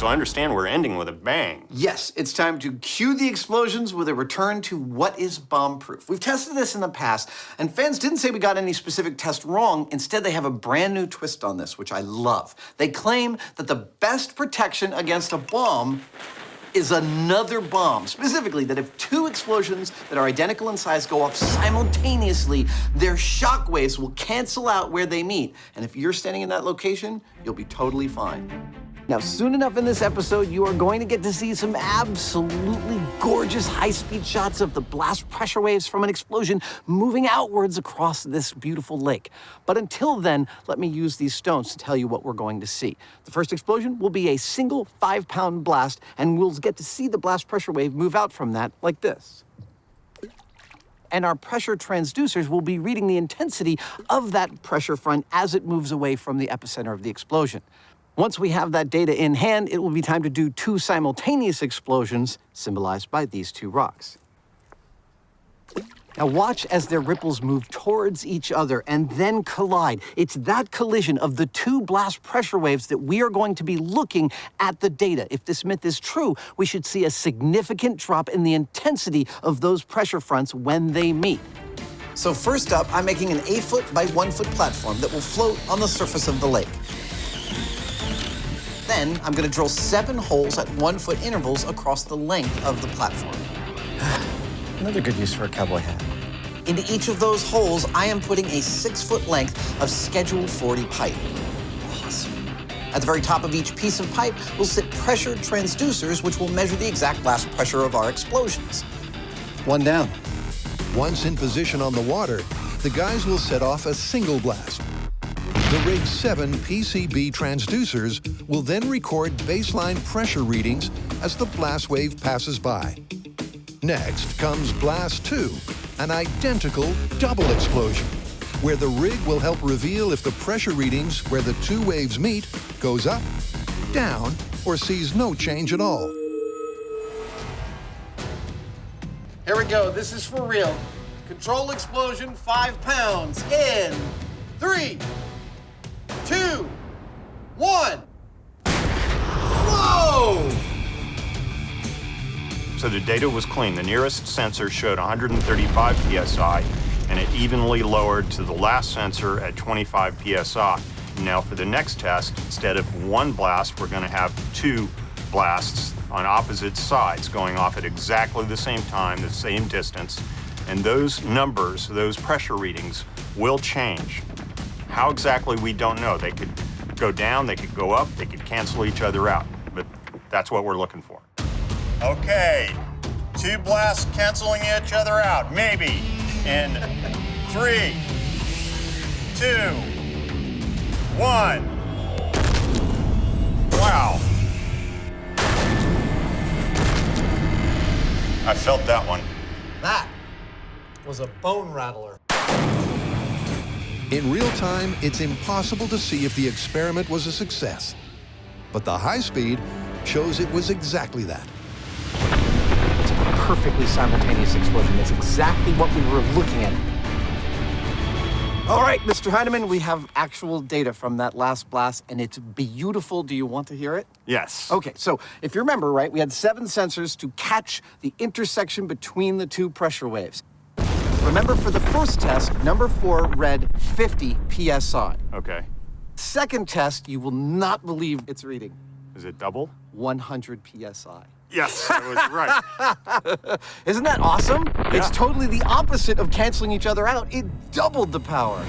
so I understand we're ending with a bang. Yes, it's time to cue the explosions with a return to what is bomb-proof. We've tested this in the past, and fans didn't say we got any specific test wrong. Instead, they have a brand new twist on this, which I love. They claim that the best protection against a bomb is another bomb. Specifically, that if two explosions that are identical in size go off simultaneously, their shock waves will cancel out where they meet. And if you're standing in that location, you'll be totally fine. Now, soon enough in this episode, you are going to get to see some absolutely gorgeous high-speed shots of the blast pressure waves from an explosion moving outwards across this beautiful lake. But until then, let me use these stones to tell you what we're going to see. The first explosion will be a single 5-pound blast, and we'll get to see the blast pressure wave move out from that like this. And our pressure transducers will be reading the intensity of that pressure front as it moves away from the epicenter of the explosion. Once we have that data in hand, it will be time to do two simultaneous explosions, symbolized by these two rocks. Now watch as their ripples move towards each other and then collide. It's that collision of the two blast pressure waves that we are going to be looking at the data. If this myth is true, we should see a significant drop in the intensity of those pressure fronts when they meet. So first up, I'm making an 8-foot by 1-foot platform that will float on the surface of the lake. Then I'm going to drill 7 holes at 1-foot intervals across the length of the platform. Another good use for a cowboy hat. Into each of those holes, I am putting a 6-foot length of Schedule 40 pipe. Awesome. At the very top of each piece of pipe will sit pressure transducers, which will measure the exact blast pressure of our explosions. One down. Once in position on the water, the guys will set off a single blast. The rig's 7 PCB transducers will then record baseline pressure readings as the blast wave passes by. Next comes blast 2, an identical double explosion, where the rig will help reveal if the pressure readings where the two waves meet goes up, down, or sees no change at all. Here we go, this is for real. Control explosion, 5 pounds, in 3, 2, 1. Whoa! So the data was clean. The nearest sensor showed 135 psi, and it evenly lowered to the last sensor at 25 psi. Now for the next test, instead of one blast, we're going to have 2 blasts on opposite sides going off at exactly the same time, the same distance, and those numbers, those pressure readings, will change. How exactly, we don't know. They could go down, they could go up, they could cancel each other out, but that's what we're looking for. Okay, 2 blasts canceling each other out, maybe, in 3, 2, 1. Wow. I felt that one. That was a bone rattler. In real time, it's impossible to see if the experiment was a success. But the high speed shows it was exactly that. It's a perfectly simultaneous explosion. It's exactly what we were looking at. All right, Mr. Heinemann, we have actual data from that last blast, and it's beautiful. Do you want to hear it? Yes. Okay, so if you remember, right, we had 7 sensors to catch the intersection between the 2 pressure waves. Remember, for the first test, number 4 read 50 psi. Okay. Second test, you will not believe its reading. Is it double? 100 psi. Yes, I was right. Isn't that awesome? Yeah. It's totally the opposite of canceling each other out. It doubled the power.